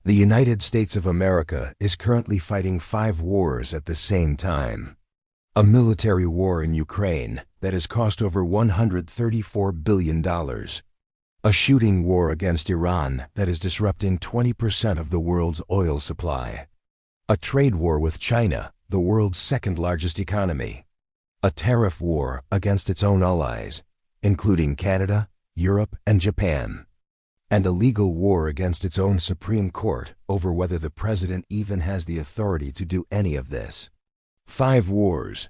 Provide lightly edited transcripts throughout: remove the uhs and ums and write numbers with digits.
The United States of America is currently fighting 5 wars at the same time. A military war in Ukraine that has cost over $134 billion. A shooting war against Iran that is disrupting 20% of the world's oil supply. A trade war with China, the world's second-largest economy. A tariff war against its own allies, including Canada, Europe, and Japan. And a legal war against its own Supreme Court over whether the president even has the authority to do any of this. 5 wars.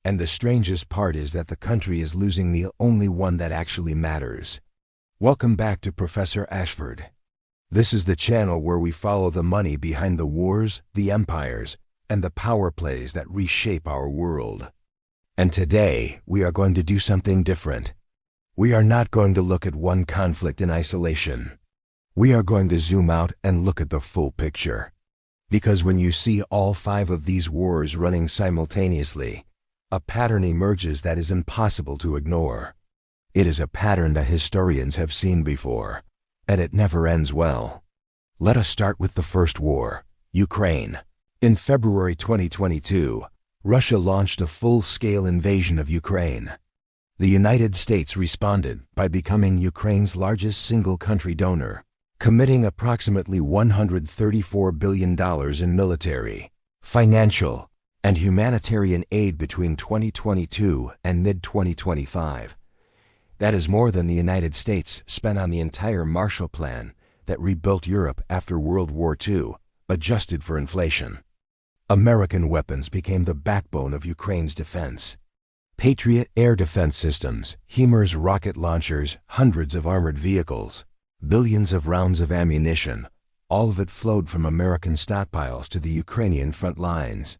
And the strangest part is that the country is losing the only one that actually matters. Welcome back to Professor Ashford. This is the channel where we follow the money behind the wars, the empires, and the power plays that reshape our world. And today, we are going to do something different. We are not going to look at one conflict in isolation. We are going to zoom out and look at the full picture. Because when you see all 5 of these wars running simultaneously, a pattern emerges that is impossible to ignore. It is a pattern that historians have seen before, and it never ends well. Let us start with the first war, Ukraine. In February 2022, Russia launched a full-scale invasion of Ukraine. The United States responded by becoming Ukraine's largest single-country donor, committing approximately $134 billion in military, financial, and humanitarian aid between 2022 and mid-2025. That is more than the United States spent on the entire Marshall Plan that rebuilt Europe after World War II, adjusted for inflation. American weapons became the backbone of Ukraine's defense. Patriot air defense systems, HIMARS rocket launchers, hundreds of armored vehicles, billions of rounds of ammunition, all of it flowed from American stockpiles to the Ukrainian front lines.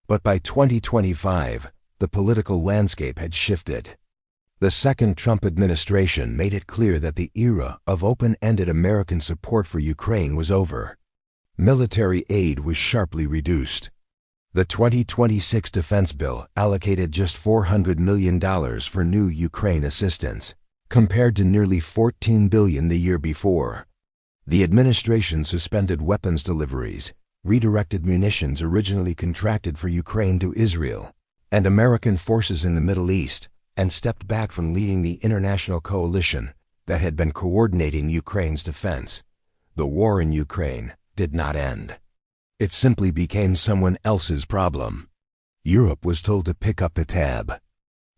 But by 2025, the political landscape had shifted. The second Trump administration made it clear that the era of open-ended American support for Ukraine was over. Military aid was sharply reduced. The 2026 defense bill allocated just $400 million for new Ukraine assistance, compared to nearly $14 billion the year before. The administration suspended weapons deliveries, redirected munitions originally contracted for Ukraine to Israel, and American forces in the Middle East, and stepped back from leading the international coalition that had been coordinating Ukraine's defense. The war in Ukraine did not end. It simply became someone else's problem. Europe was told to pick up the tab.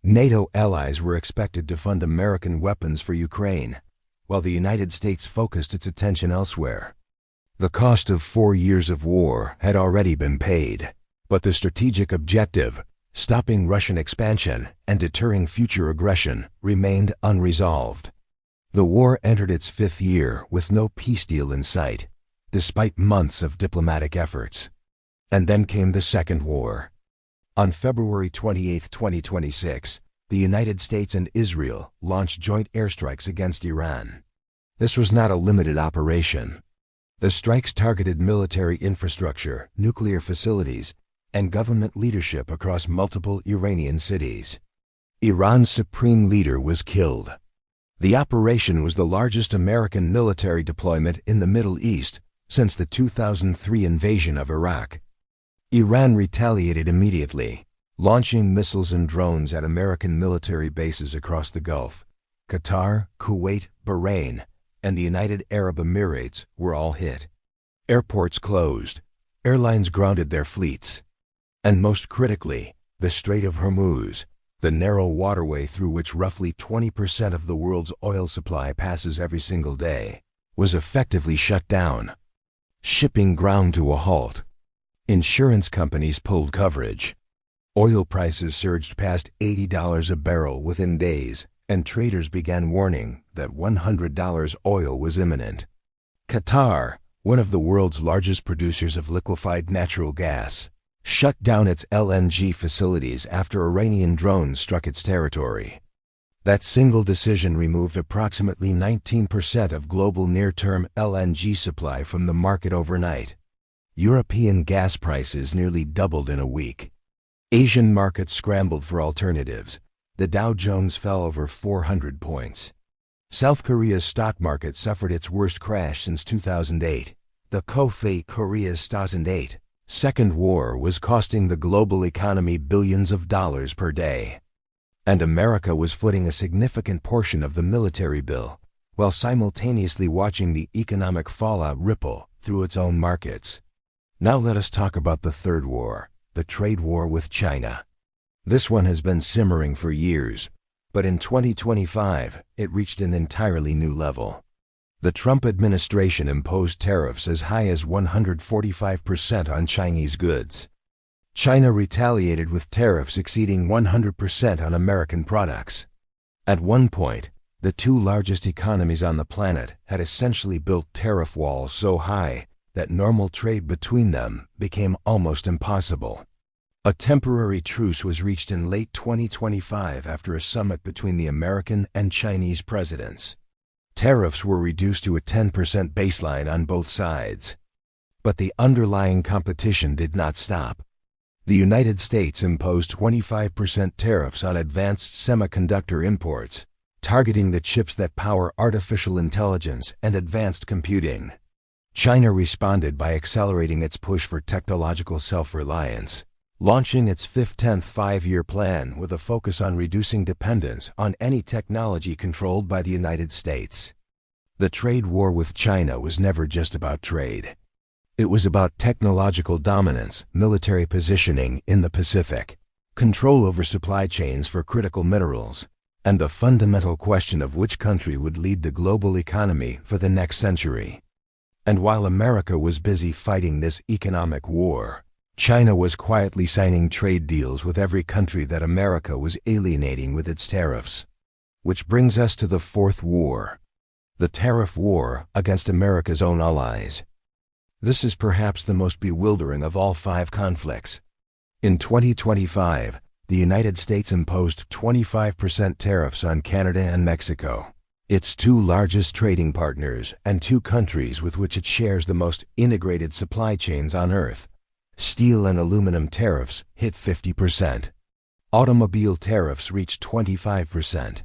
NATO allies were expected to fund American weapons for Ukraine, while the United States focused its attention elsewhere. The cost of 4 years of war had already been paid, but the strategic objective, stopping Russian expansion and deterring future aggression, remained unresolved. The war entered its 5th year with no peace deal in sight, despite months of diplomatic efforts. And then came the second war. On February 28, 2026, the United States and Israel launched joint airstrikes against Iran. This was not a limited operation. The strikes targeted military infrastructure, nuclear facilities, and government leadership across multiple Iranian cities. Iran's supreme leader was killed. The operation was the largest American military deployment in the Middle East since the 2003 invasion of Iraq. Iran retaliated immediately, launching missiles and drones at American military bases across the Gulf. Qatar, Kuwait, Bahrain, and the United Arab Emirates were all hit. Airports closed, airlines grounded their fleets. And most critically, the Strait of Hormuz, the narrow waterway through which roughly 20% of the world's oil supply passes every single day, was effectively shut down. Shipping ground to a halt. Insurance companies pulled coverage. Oil prices surged past $80 a barrel within days, and traders began warning that $100 oil was imminent. Qatar, one of the world's largest producers of liquefied natural gas, shut down its LNG facilities after Iranian drones struck its territory. That single decision removed approximately 19% of global near-term LNG supply from the market overnight. European gas prices nearly doubled in a week. Asian markets scrambled for alternatives. The Dow Jones fell over 400 points. South Korea's stock market suffered its worst crash since 2008, The Korea's 2008 Second War was costing the global economy billions of dollars per day. And America was footing a significant portion of the military bill, while simultaneously watching the economic fallout ripple through its own markets. Now let us talk about the third war, the trade war with China. This one has been simmering for years, but in 2025, it reached an entirely new level. The Trump administration imposed tariffs as high as 145% on Chinese goods. China retaliated with tariffs exceeding 100% on American products. At one point, the two largest economies on the planet had essentially built tariff walls so high that normal trade between them became almost impossible. A temporary truce was reached in late 2025 after a summit between the American and Chinese presidents. Tariffs were reduced to a 10% baseline on both sides. But the underlying competition did not stop. The United States imposed 25% tariffs on advanced semiconductor imports, targeting the chips that power artificial intelligence and advanced computing. China responded by accelerating its push for technological self-reliance, launching its 10th five-year plan with a focus on reducing dependence on any technology controlled by the United States. The trade war with China was never just about trade. It was about technological dominance, military positioning in the Pacific, control over supply chains for critical minerals, and the fundamental question of which country would lead the global economy for the next century. And while America was busy fighting this economic war, China was quietly signing trade deals with every country that America was alienating with its tariffs. Which brings us to the fourth war, the tariff war against America's own allies. This is perhaps the most bewildering of all five conflicts. In 2025, the United States imposed 25% tariffs on Canada and Mexico, its two largest trading partners and two countries with which it shares the most integrated supply chains on Earth. Steel and aluminum tariffs hit 50%. Automobile tariffs reached 25%.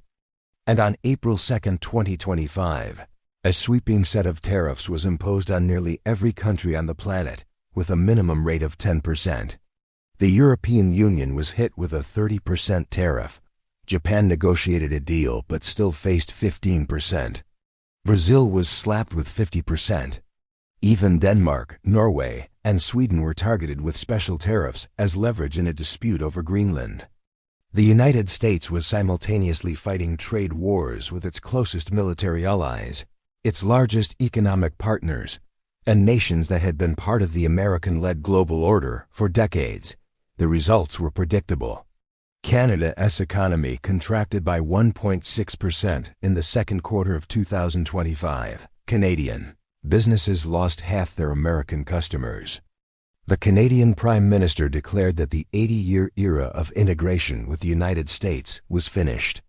And on April 2, 2025, a sweeping set of tariffs was imposed on nearly every country on the planet, with a minimum rate of 10%. The European Union was hit with a 30% tariff. Japan negotiated a deal but still faced 15%. Brazil was slapped with 50%. Even Denmark, Norway, and Sweden were targeted with special tariffs as leverage in a dispute over Greenland. The United States was simultaneously fighting trade wars with its closest military allies, its largest economic partners, and nations that had been part of the American-led global order for decades. The results were predictable. Canada's economy contracted by 1.6% in the second quarter of 2025. Canadian businesses lost half their American customers. The Canadian Prime Minister declared that the 80-year era of integration with the United States was finished.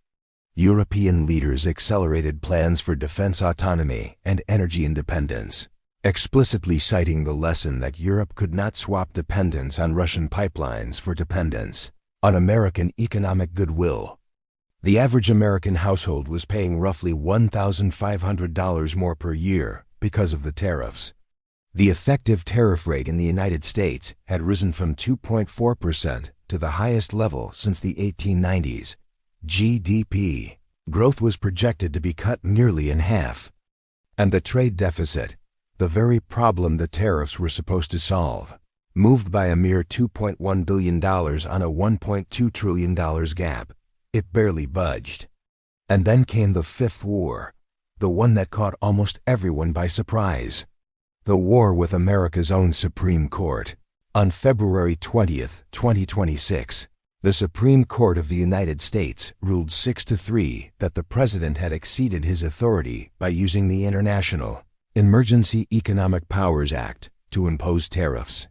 European leaders accelerated plans for defense autonomy and energy independence, explicitly citing the lesson that Europe could not swap dependence on Russian pipelines for dependence on American economic goodwill. The average American household was paying roughly $1,500 more per year because of the tariffs. The effective tariff rate in the United States had risen from 2.4% to the highest level since the 1890s. GDP growth was projected to be cut nearly in half. And the trade deficit, the very problem the tariffs were supposed to solve, moved by a mere $2.1 billion on a $1.2 trillion gap. It barely budged. And then came the fifth war, the one that caught almost everyone by surprise. The war with America's own Supreme Court. On February 20th, 2026, the Supreme Court of the United States ruled 6-3 that the president had exceeded his authority by using the International Emergency Economic Powers Act to impose tariffs.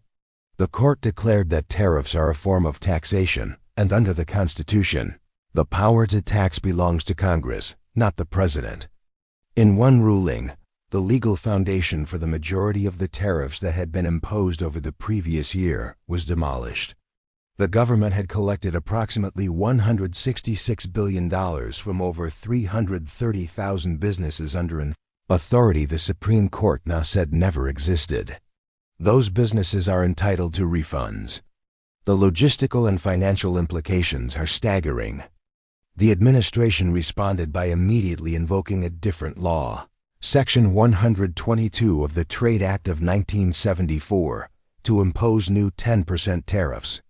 The court declared that tariffs are a form of taxation, and under the Constitution, the power to tax belongs to Congress, not the president. In one ruling, the legal foundation for the majority of the tariffs that had been imposed over the previous year was demolished. The government had collected approximately $166 billion from over 330,000 businesses under an Authority the Supreme Court now said never existed. Those businesses are entitled to refunds. The logistical and financial implications are staggering. The administration responded by immediately invoking a different law, Section 122 of the Trade Act of 1974, to impose new 10% tariffs.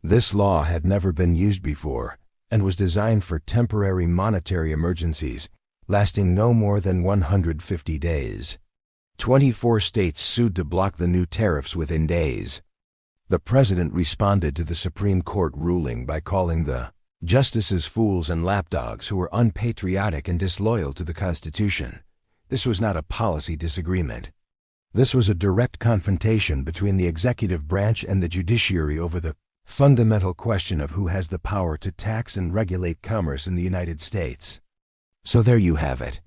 This law had never been used before and was designed for temporary monetary emergencies lasting no more than 150 days. 24 states sued to block the new tariffs within days. The president responded to the Supreme Court ruling by calling the justices fools and lapdogs who were unpatriotic and disloyal to the Constitution. This was not a policy disagreement. This was a direct confrontation between the executive branch and the judiciary over the fundamental question of who has the power to tax and regulate commerce in the United States. So there you have it.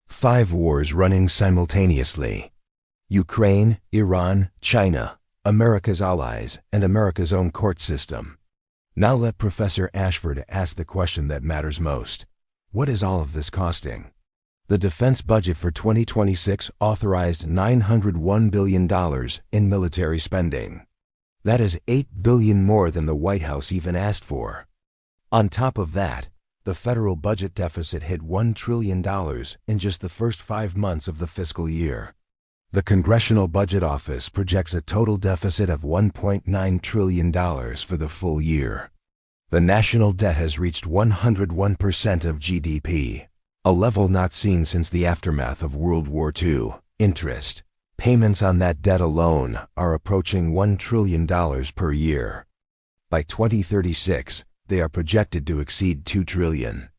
5 wars running simultaneously. Ukraine, Iran, China, America's allies, and America's own court system. Now let Professor Ashford ask the question that matters most. What is all of this costing? The defense budget for 2026 authorized $901 billion in military spending. That is $8 billion more than the White House even asked for. On top of that, the federal budget deficit hit $1 trillion in just the first 5 months of the fiscal year. The Congressional Budget Office projects a total deficit of $1.9 trillion for the full year. The national debt has reached 101% of GDP, a level not seen since the aftermath of World War II. Interest payments on that debt alone are approaching $1 trillion per year. By 2036, they are projected to exceed $2 trillion.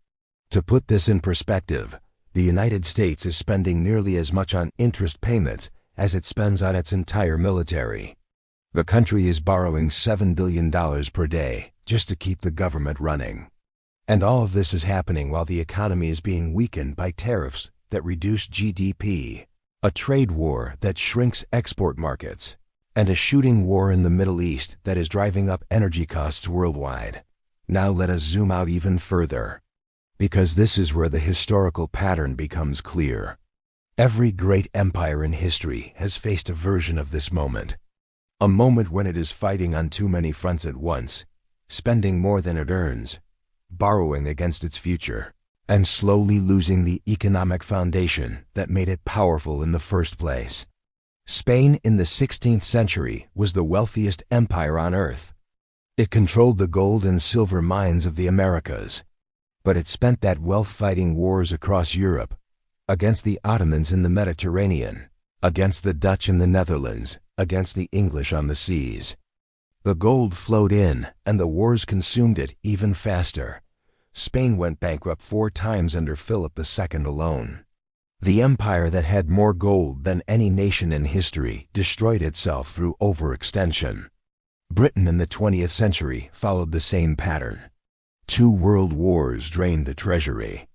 To put this in perspective, the United States is spending nearly as much on interest payments as it spends on its entire military. The country is borrowing $7 billion per day just to keep the government running. And all of this is happening while the economy is being weakened by tariffs that reduce GDP, a trade war that shrinks export markets, and a shooting war in the Middle East that is driving up energy costs worldwide. Now let us zoom out even further, because this is where the historical pattern becomes clear. Every great empire in history has faced a version of this moment. A moment when it is fighting on too many fronts at once, spending more than it earns, borrowing against its future, and slowly losing the economic foundation that made it powerful in the first place. Spain in the 16th century was the wealthiest empire on earth. It controlled the gold and silver mines of the Americas, but it spent that wealth fighting wars across Europe, against the Ottomans in the Mediterranean, against the Dutch in the Netherlands, against the English on the seas. The gold flowed in, and the wars consumed it even faster. Spain went bankrupt 4 times under Philip II alone. The empire that had more gold than any nation in history destroyed itself through overextension. Britain in the 20th century followed the same pattern. 2 world wars drained the treasury.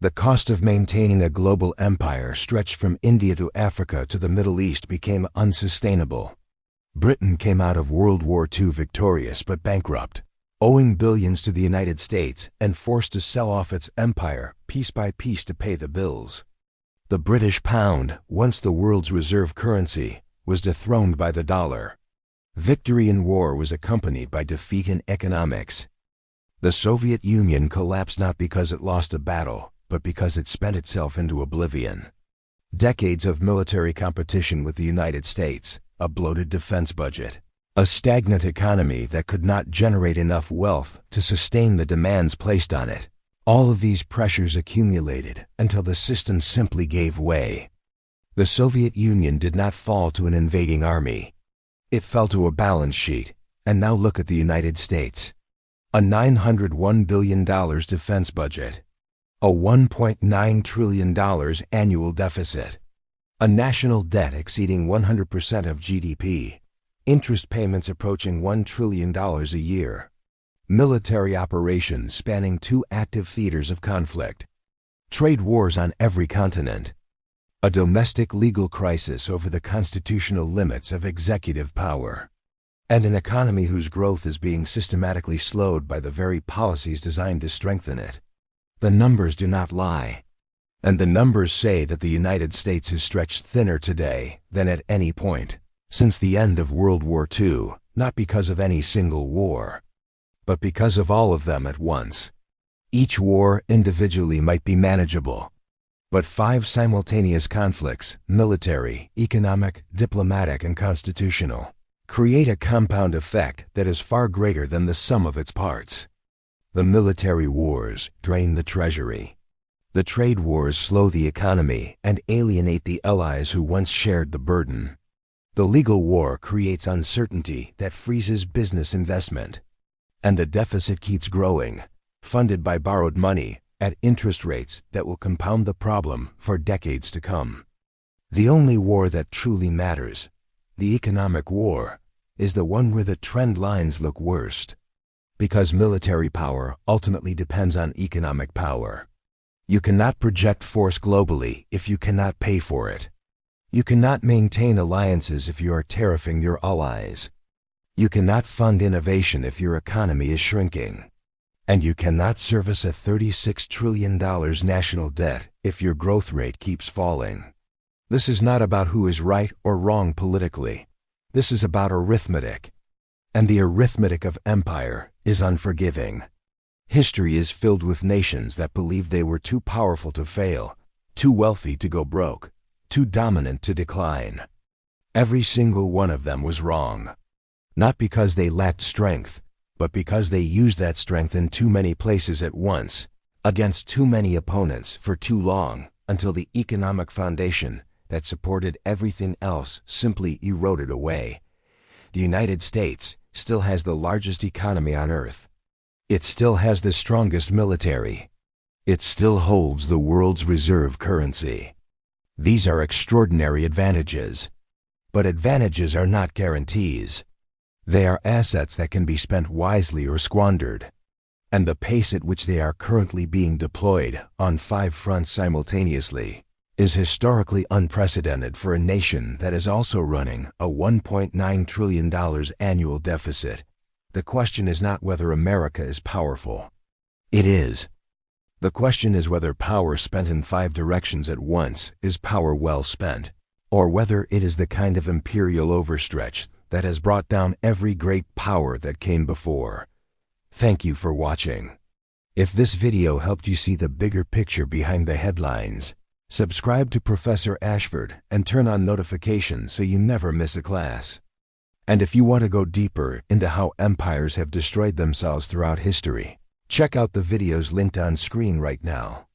The cost of maintaining a global empire stretched from India to Africa to the Middle East became unsustainable. Britain came out of World War II victorious but bankrupt, owing billions to the United States and forced to sell off its empire piece by piece to pay the bills. The British pound, once the world's reserve currency, was dethroned by the dollar. Victory in war was accompanied by defeat in economics. The Soviet Union collapsed not because it lost a battle, but because it spent itself into oblivion. Decades of military competition with the United States, a bloated defense budget, a stagnant economy that could not generate enough wealth to sustain the demands placed on it. All of these pressures accumulated until the system simply gave way. The Soviet Union did not fall to an invading army. It fell to a balance sheet, and now look at the United States. A $901 billion defense budget, a $1.9 trillion annual deficit, a national debt exceeding 100% of GDP, interest payments approaching $1 trillion a year, military operations spanning 2 active theaters of conflict, trade wars on every continent, a domestic legal crisis over the constitutional limits of executive power, and an economy whose growth is being systematically slowed by the very policies designed to strengthen it. The numbers do not lie. And the numbers say that the United States is stretched thinner today than at any point since the end of World War II, not because of any single war, but because of all of them at once. Each war individually might be manageable, but 5 simultaneous conflicts, military, economic, diplomatic, and constitutional, create a compound effect that is far greater than the sum of its parts. The military wars drain the treasury. The trade wars slow the economy and alienate the allies who once shared the burden. The legal war creates uncertainty that freezes business investment. And the deficit keeps growing, funded by borrowed money at interest rates that will compound the problem for decades to come. The only war that truly matters, the economic war, is the one where the trend lines look worst. Because military power ultimately depends on economic power. You cannot project force globally if you cannot pay for it. You cannot maintain alliances if you are tariffing your allies. You cannot fund innovation if your economy is shrinking. And you cannot service a $36 trillion national debt if your growth rate keeps falling. This is not about who is right or wrong politically. This is about arithmetic. And the arithmetic of empire is unforgiving. History is filled with nations that believed they were too powerful to fail, too wealthy to go broke, too dominant to decline. Every single one of them was wrong. Not because they lacked strength, but because they used that strength in too many places at once, against too many opponents for too long, until the economic foundation that supported everything else simply eroded away. The United States still has the largest economy on Earth. It still has the strongest military. It still holds the world's reserve currency. These are extraordinary advantages. But advantages are not guarantees. They are assets that can be spent wisely or squandered. And the pace at which they are currently being deployed on 5 fronts simultaneously is historically unprecedented for a nation that is also running a $1.9 trillion annual deficit. The question is not whether America is powerful. It is. The question is whether power spent in 5 directions at once is power well spent, or whether it is the kind of imperial overstretch that has brought down every great power that came before. Thank you for watching. If this video helped you see the bigger picture behind the headlines, subscribe to Professor Ashford and turn on notifications so you never miss a class. And if you want to go deeper into how empires have destroyed themselves throughout history, check out the videos linked on screen right now.